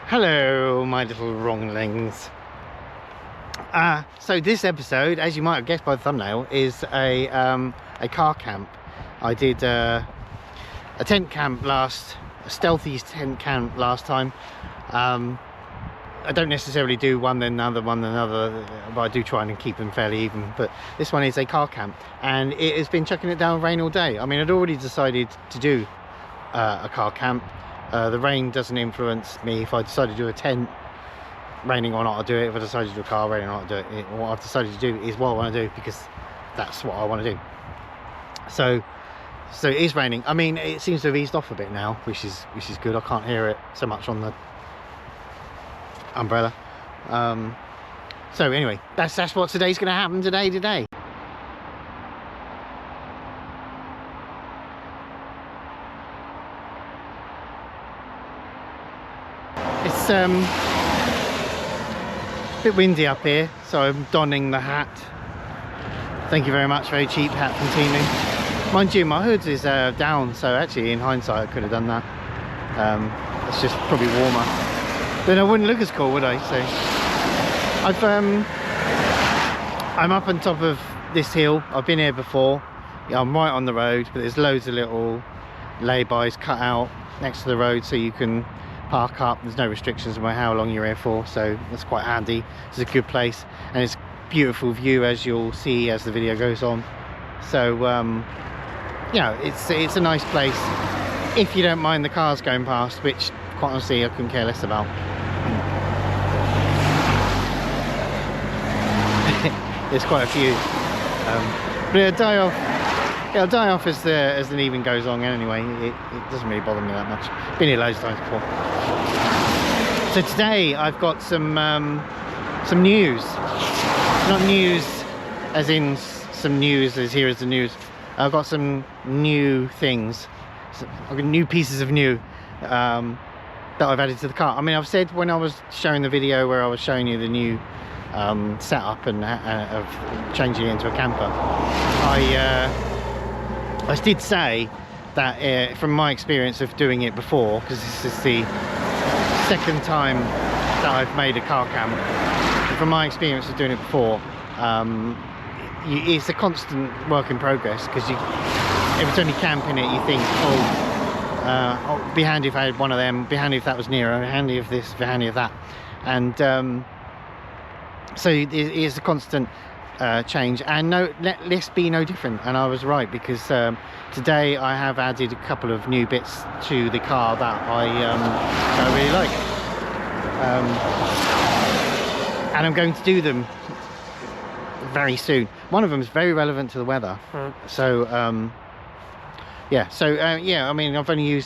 Hello, my little wronglings. So this episode, as you might have guessed by the thumbnail, is a car camp. I did a tent camp a stealthy tent camp last time. I don't necessarily do one then another, but I do try and keep them fairly even. But this one is a car camp, and it has been chucking it down rain all day. I mean, I'd already decided to do a car camp. The rain doesn't influence me. If I decide to do a tent, raining or not, I'll do it. If I decide to do a car, raining or not, I'll do it. What I've decided to do is what I want to do, because that's what I want to do. So it is raining. I mean, it seems to have eased off a bit now, which is good. I can't hear it so much on the umbrella. So anyway, that's what today's going to happen today. It's a bit windy up here, so I'm donning the hat. Thank you very much, very cheap hat from Temu. Mind you, my hood is down, so actually in hindsight I could have done that. It's just probably warmer. Then I wouldn't look as cool, would I? So I'm up on top of this hill. I've been here before. Yeah, I'm right on the road, but there's loads of little lay-bys cut out next to the road so you can park up. There's no restrictions about how long you're here for, so that's quite handy. It's a good place, and it's a beautiful view, as you'll see as the video goes on. So you know, it's a nice place if you don't mind the cars going past, which quite honestly I couldn't care less about. There's quite a few, but it'll die off as the evening goes on anyway. It doesn't really bother me that much. Been here loads of times before. So today I've got some news. Not news as in some news as here is the news. I've got some new things. I've got new pieces of new that I've added to the car. I mean, I've said when I was showing the video where I was showing you the new setup and of changing it into a camper, I did say that from my experience of doing it before, because this is the second time that I've made a car camp, from my experience of doing it before, it's a constant work in progress, because every time you camp in it you think, oh, it'd be handy if I had one of them, be handy if that was nearer, be handy if this, be handy if that, and so it is a constant change, and let this be no different. And I was right, because today I have added a couple of new bits to the car that I really like, and I'm going to do them very soon. One of them is very relevant to the weather, so yeah. So yeah, I mean, I've only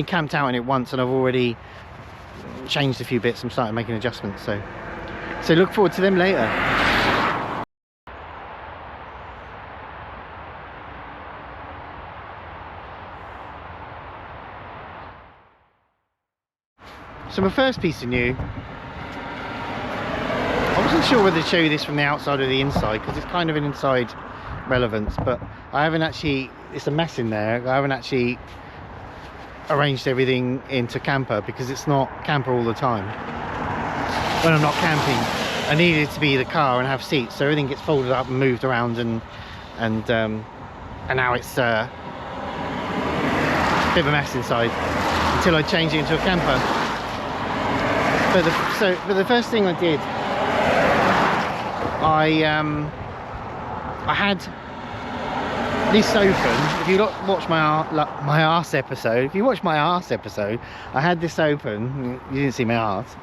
camped out in it once, and I've already changed a few bits and started making adjustments, so look forward to them later. So my first piece of new, I wasn't sure whether to show you this from the outside or the inside, because it's kind of an inside relevance, but I haven't actually, it's a mess in there. I haven't actually arranged everything into camper, because it's not camper all the time. When I'm not camping, I need it to be the car and have seats, so everything gets folded up and moved around, and now it's a bit of a mess inside until I change it into a camper. But the first thing I did, I had this open. If you watch my arse episode, I had this open. You didn't see my arse.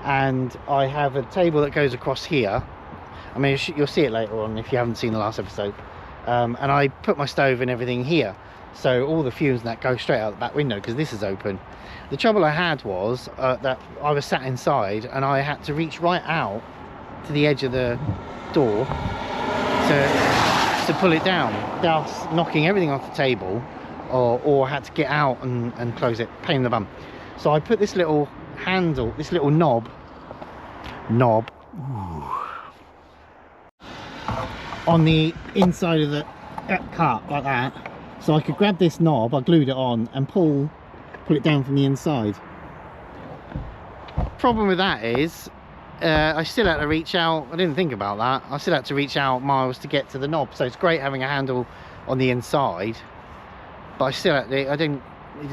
And I have a table that goes across here. I mean, you'll see it later on if you haven't seen the last episode. And I put my stove and everything here, so all the fumes and that go straight out the back window, because this is open. The trouble I had was that I was sat inside, and I had to reach right out to the edge of the door to pull it down, thus knocking everything off the table, or I had to get out and close it. Pain in the bum. So I put this little handle, this little knob on the inside of the cart, like that, so I could grab this knob, I glued it on, and pull it down from the inside. problem with that is I still had to reach out. I didn't think about that. I still had to reach out miles to get to the knob. So it's great having a handle on the inside, but I still had to, it didn't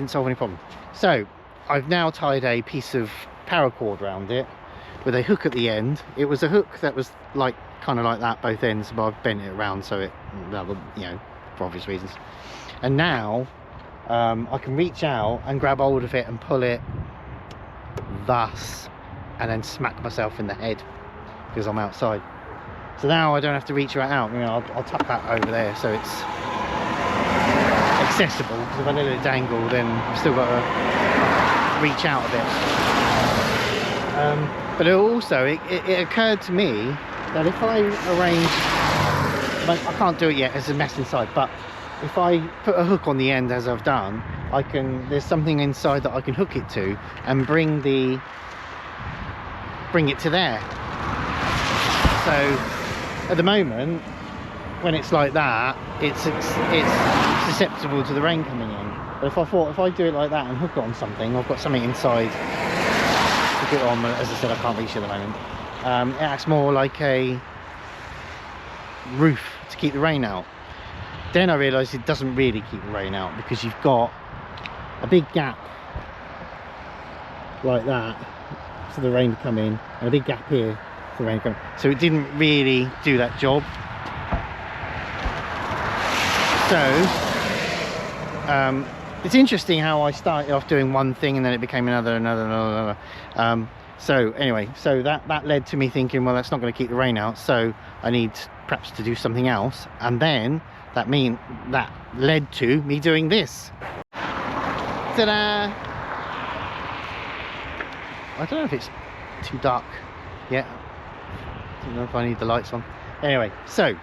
solve any problem. So I've now tied a piece of paracord around it with a hook at the end. It was a hook that was like kind of like that both ends, but I've bent it around so it, you know, for obvious reasons. And now I can reach out and grab hold of it and pull it thus, and then smack myself in the head because I'm outside. So now I don't have to reach right out. You know, I'll tuck that over there so it's accessible, because if I let it dangle then I've still got to reach out a bit. But it occurred to me that if I arrange, I can't do it yet, there's a mess inside, but if I put a hook on the end as I've done, there's something inside that I can hook it to and bring it to there. So at the moment, when it's like that, it's susceptible to the rain coming in. But if I do it like that and hook it on something, I've got something inside to get on. As I said, I can't reach it at the moment. It acts more like a roof to keep the rain out. Then I realised it doesn't really keep the rain out, because you've got a big gap like that for the rain to come in, and a big gap here for the rain to come in. So it didn't really do that job. So it's interesting how I started off doing one thing and then it became another. So anyway, so that led to me thinking, well, that's not going to keep the rain out, so I need perhaps to do something else. And then that led to me doing this. Ta-da! I don't know if it's too dark yet. I don't know if I need the lights on. Anyway, so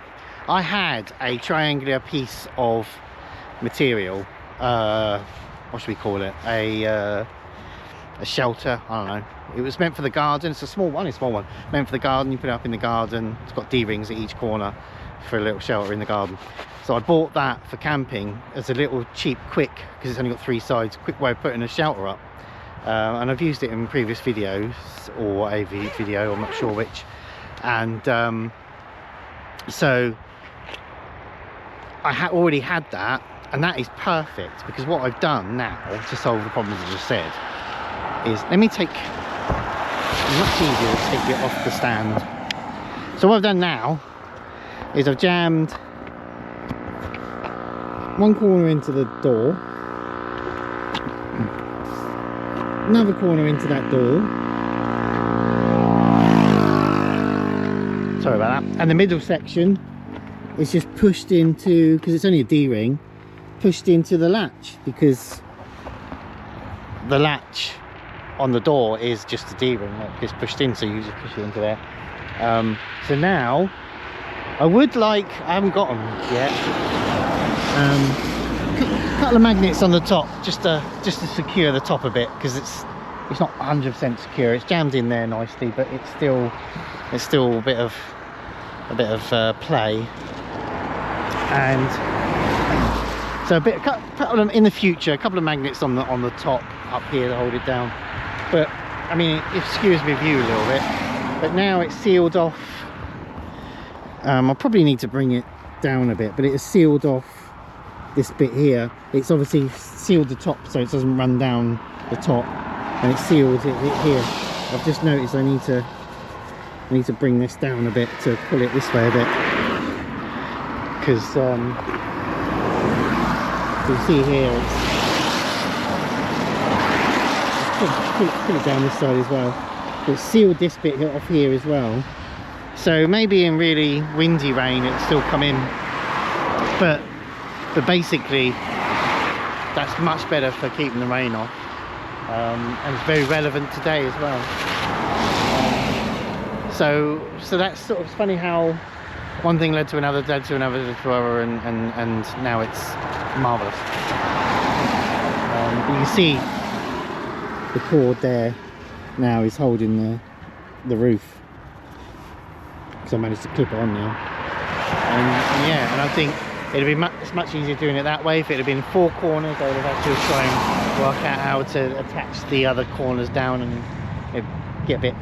I had a triangular piece of material. What should we call it? A shelter. I don't know. It was meant for the garden. It's a small one. Meant for the garden. You put it up in the garden. It's got D-rings at each corner for a little shelter in the garden. So I bought that for camping as a little cheap, quick, because it's only got 3 sides, quick way of putting a shelter up. And I've used it in previous videos, or a video, I'm not sure which. And so I already had that, and that is perfect, because what I've done now to solve the problems I just said is, let me take, it's much easier to take it off the stand. So what I've done now is I've jammed one corner into the door, another corner into that door, sorry about that, and the middle section is just pushed into, because it's only a D-ring, pushed into the latch, because the latch on the door is just a D-ring that gets pushed in, so you just push it into there. So now I haven't got them yet, a couple of magnets on the top just to secure the top a bit, because it's not 100% secure. It's jammed in there nicely, but it's still a bit of play. And so a couple of, in the future, a couple of magnets on the top up here to hold it down. But I mean, excuse me view a little bit, but now it's sealed off. I'll probably need to bring it down a bit, but it is sealed off this bit here. It's obviously sealed the top so it doesn't run down the top, and it's sealed it here. I've just noticed I need to bring this down a bit to pull it this way a bit, because you see here, pull it down this side as well. It's sealed this bit off here as well, so maybe in really windy rain it'll still come in, but basically that's much better for keeping the rain off, and it's very relevant today as well. So that's sort of funny how one thing led to another, and now it's marvellous. You can see the cord there now is holding the roof, because I managed to clip it on now. And yeah, and I think it'd be it's much easier doing it that way. If it had been 4 corners, I would have had to try and work out how to attach the other corners down, and get a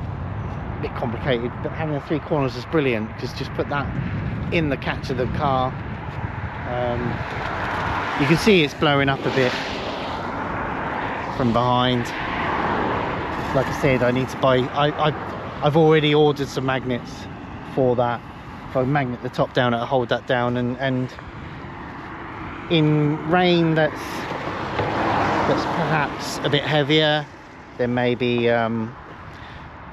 bit complicated, but having the 3 corners is brilliant, because just put that in the catch of the car. You can see it's blowing up a bit from behind. Like I said, I need to buy, I've already ordered some magnets for that. If I magnet the top down, it'll hold that down, and in rain that's perhaps a bit heavier, then maybe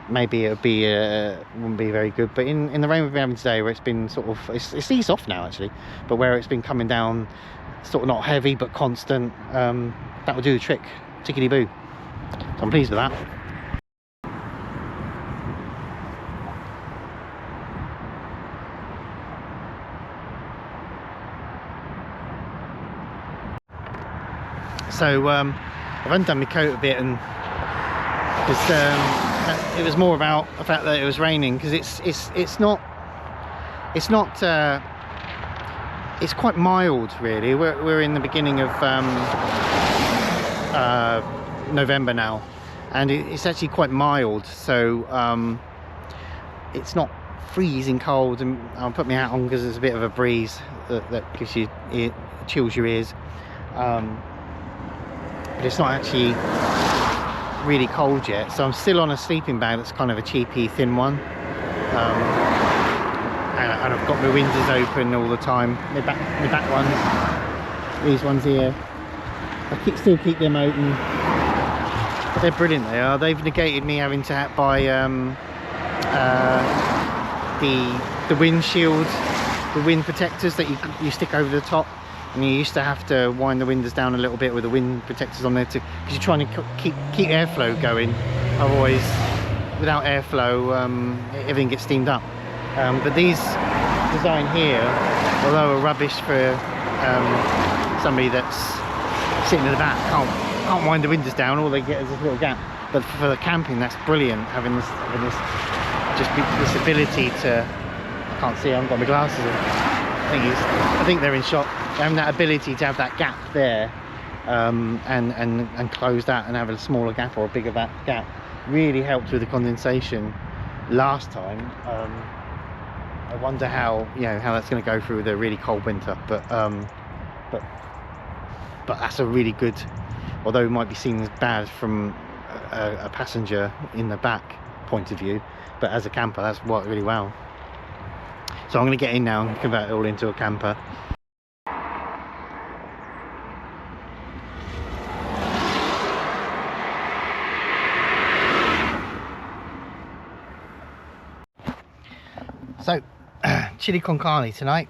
maybe it would be wouldn't be very good. But in the rain we've been having today, where it's been sort of, it's eased off now actually, but where it's been coming down sort of not heavy but constant, that will do the trick, tickety boo. So I'm pleased with that. So I've undone my coat a bit, and because it was more about the fact that it was raining, because it's quite mild really. We're in the beginning of November now, and it's actually quite mild, so it's not freezing cold. And I'll put my hat on because there's a bit of a breeze that gives you, it chills your ears. But it's not actually really cold yet, so I'm still on a sleeping bag that's kind of a cheapy thin one, and I've got my windows open all the time. My back ones, these ones here, I still keep them open. They're brilliant, they are. They've negated me having to buy the windshield, the wind protectors that you stick over the top. And you used to have to wind the windows down a little bit with the wind protectors on there, because you're trying to keep airflow going. Otherwise, without airflow, everything gets steamed up. But these design here, although are rubbish for somebody that's sitting in the back, can't wind the windows down, all they get is this little gap. But for the camping, that's brilliant, having this ability to, I can't see, I haven't got my glasses on. I think they're in shot. Having that ability to have that gap there, and close that and have a smaller gap or a bigger gap, really helped with the condensation last time. I wonder how that's going to go through the really cold winter. But that's a really good, although it might be seen as bad from a passenger in the back point of view, but as a camper that's worked really well. So I'm going to get in now and convert it all into a camper. So, chili con carne tonight.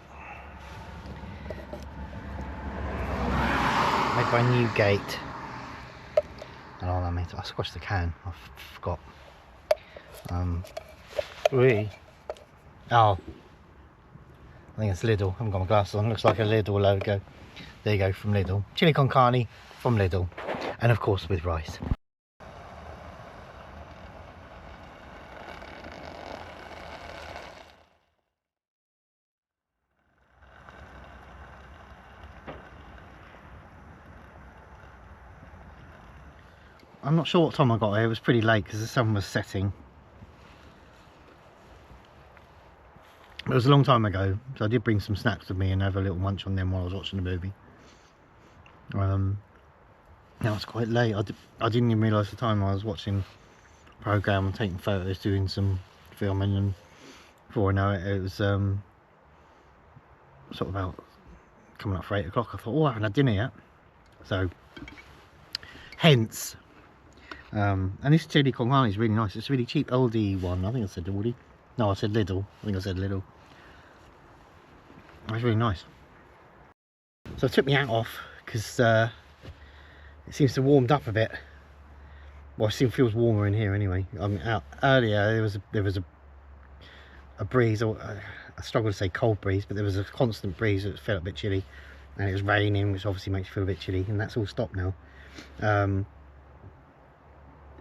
Made by Newgate. And all that made, I squashed the can, I forgot. Really? Oh. I think it's Lidl. I haven't got my glasses on. Looks like a Lidl logo. There you go, from Lidl. Chili con carne from Lidl. And of course with rice. I'm not sure what time I got here. It was pretty late because the sun was setting. It was a long time ago, so I did bring some snacks with me and have a little munch on them while I was watching the movie. Now it's quite late. I didn't even realise the time. I was watching a programme and taking photos, doing some filming, and before I know it, it was sort of about coming up for 8 o'clock. I thought, oh, I haven't had dinner yet. So, hence. And this chili con carne is really nice. It's a really cheap Aldi one. I think I said Aldi. No, I said Lidl. I think I said Lidl. It's really nice. So I took my hat off because it seems to have warmed up a bit. Well, it still feels warmer in here anyway. Out earlier there was a breeze, or I struggle to say cold breeze, but there was a constant breeze that felt a bit chilly, and it was raining, which obviously makes you feel a bit chilly, and that's all stopped now. And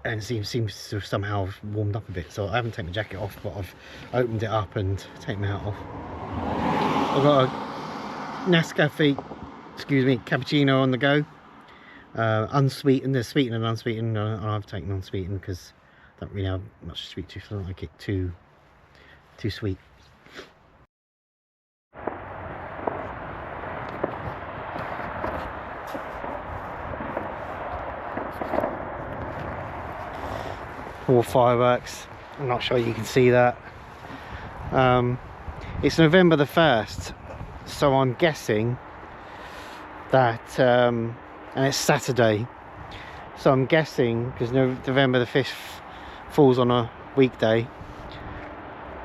it seems to have somehow warmed up a bit. So I haven't taken my jacket off, but I've opened it up and taken my hat off. I've got a Nescafe, cappuccino on the go. Unsweetened. There's sweetened and unsweetened, and I've taken unsweetened because Don't really have much sweet tooth. I don't like it too sweet. More fireworks. I'm not sure you can see that. It's November the 1st, so I'm guessing that, and it's Saturday, so I'm guessing, because November the 5th falls on a weekday,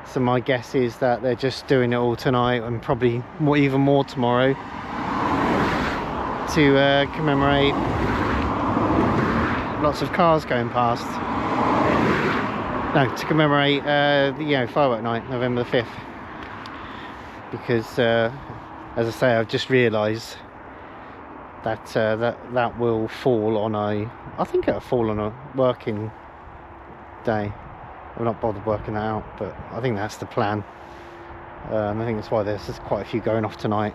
so my guess is that they're just doing it all tonight and probably even more tomorrow to commemorate lots of cars going past. No, to commemorate firework night, November the 5th, because as I say, I've just realised that that will fall on I think it'll fall on a working day. I've not bothered working that out, but I think that's the plan. I think that's why there's quite a few going off tonight.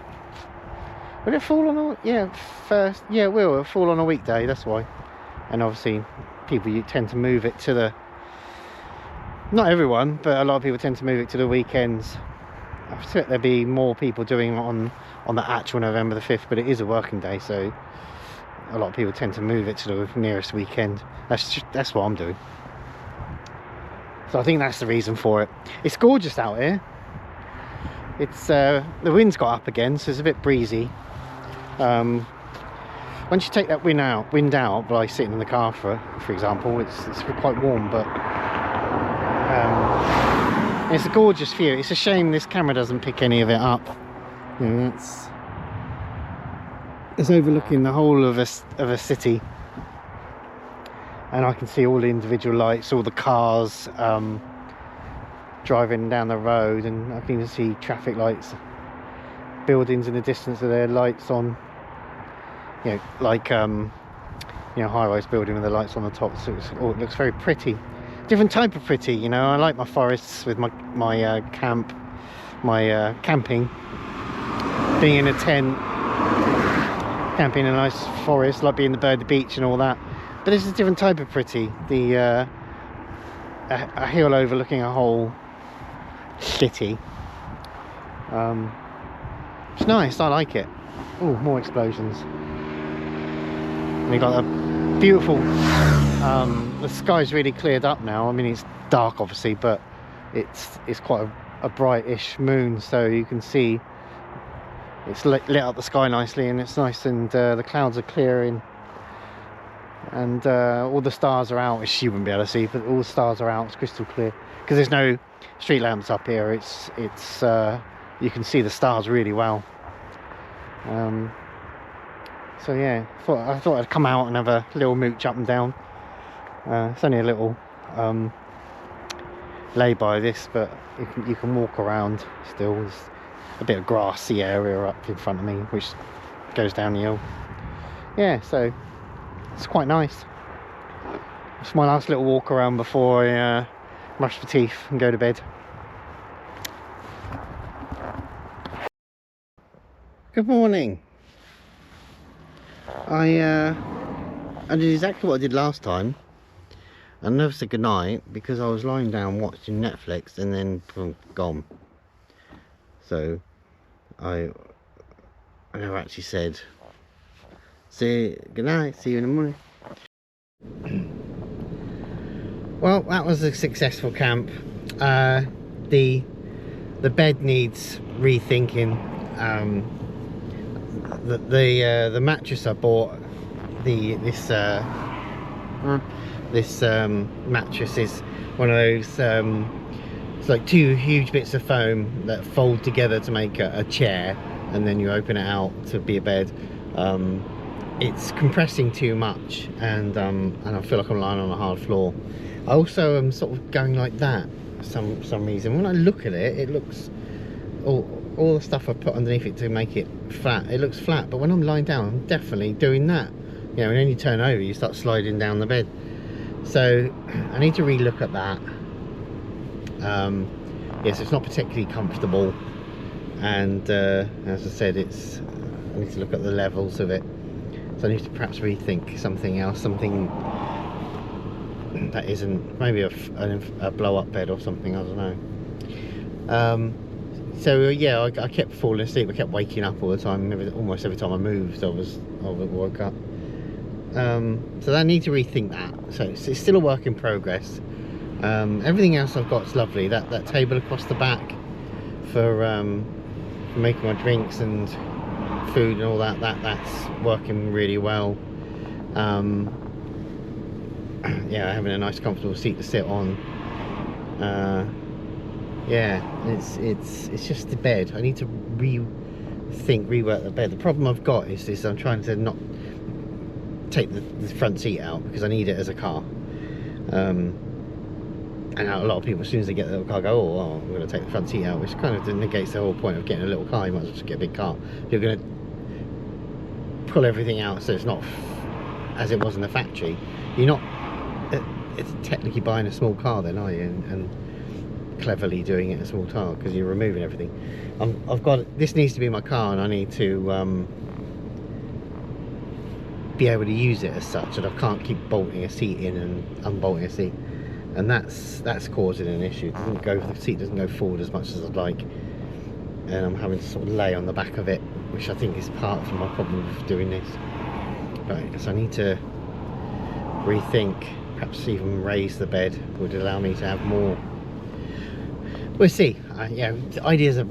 Will it fall on it will. It'll fall on a weekday, that's why. And obviously people tend to move it to the, not everyone, but a lot of people tend to move it to the weekends. I expect there'll be more people doing it on the actual November the 5th, but it is a working day, so a lot of people tend to move it to the nearest weekend. That's what I'm doing. So I think that's the reason for it. It's gorgeous out here. It's the wind's got up again, so it's a bit breezy. Once you take that wind out by sitting in the car, for example, it's quite warm, but it's a gorgeous view. It's a shame this camera doesn't pick any of it up. You know, it's overlooking the whole of a city, and I can see all the individual lights, all the cars driving down the road, and I can even see traffic lights, buildings in the distance with their lights on. You know, like high-rise building with the lights on the top. So it looks very pretty. Different type of pretty, you know. I like my forests with my camping, being in a tent, camping in a nice forest, like being the bird, the beach, and all that. But this is a different type of pretty. A hill overlooking a whole city. It's nice. I like it. Oh, more explosions. And we got a beautiful, the sky's really cleared up now. I mean, it's dark obviously, but it's quite a brightish moon, so you can see it's lit up the sky nicely, and it's nice, and the clouds are clearing, and all the stars are out, which you wouldn't be able to see, but all the stars are out. It's crystal clear because there's no street lamps up here. It's you can see the stars really well. So yeah, I thought I'd come out and have a little mooch up and down. It's only a little lay-by this, but you can walk around still. There's a bit of grassy area up in front of me which goes down the hill. Yeah, so it's quite nice. It's my last little walk around before I brush my teeth and go to bed. Good morning. I did exactly what I did last time. I never said goodnight because I was lying down watching Netflix, and then boom, gone. So I never actually said goodnight, see you in the morning. Well, that was a successful camp. The bed needs rethinking. The mattress I bought, this mattress is one of those, it's like two huge bits of foam that fold together to make a chair, and then you open it out to be a bed. It's compressing too much, and I feel like I'm lying on a hard floor. I also am sort of going like that for some reason. When I look at it, it looks all the stuff I put underneath it to make it flat, it looks flat, but when I'm lying down, I'm definitely doing that. You know, and then you turn over, you start sliding down the bed. So I need to re-look at that. Yes, it's not particularly comfortable, and as I said, I need to look at the levels of it. So I need to perhaps rethink something else, something that isn't, maybe a blow-up bed or something, I don't know. So yeah, I kept falling asleep. I kept waking up all the time. Almost every time I moved, I woke up. So I need to rethink that. So it's still a work in progress. Everything else I've got is lovely. That table across the back for making my drinks and food and all that's working really well. Yeah, having a nice comfortable seat to sit on. Yeah, it's just the bed. I need to rework the bed. The problem I've got is I'm trying to not take the front seat out because I need it as a car. And a lot of people, as soon as they get the little car, go, oh, well, I'm going to take the front seat out, which kind of negates the whole point of getting a little car. You might as well just get a big car. You're going to pull everything out so it's not as it was in the factory. You're not it's technically buying a small car then, are you? And cleverly doing it in a small car because you're removing everything. I've got, this needs to be my car, and I need to be able to use it as such, and I can't keep bolting a seat in and unbolting a seat, and that's causing an issue. The seat doesn't go forward as much as I'd like, and I'm having to sort of lay on the back of it, which I think is part of my problem with doing this. Right, so I need to rethink, perhaps even raise the bed would allow me to have more. We'll see. Yeah, ideas are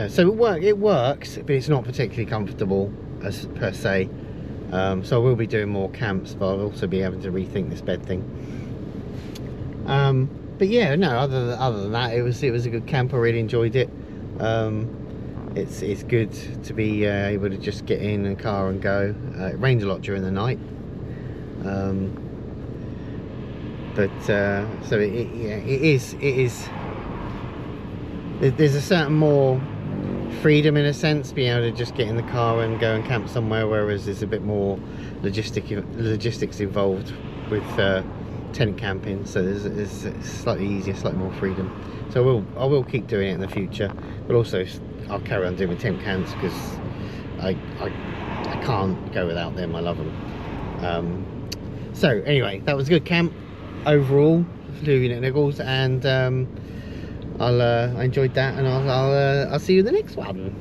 so it works, but it's not particularly comfortable as per se. So I will be doing more camps, but I'll also be having to rethink this bed thing. But yeah, no, other than that, it was a good camp. I really enjoyed it. It's good to be able to just get in a car and go. It rained a lot during the night, so it is. There's a certain more freedom in a sense, being able to just get in the car and go and camp somewhere, whereas there's a bit more logistics involved with tent camping. So there's slightly easier, slightly more freedom. So I will keep doing it in the future, but also I'll carry on doing my tent camps because I can't go without them. I love them. So anyway, that was a good camp overall, doing it at Niggles, and I enjoyed that, and I'll see you in the next one.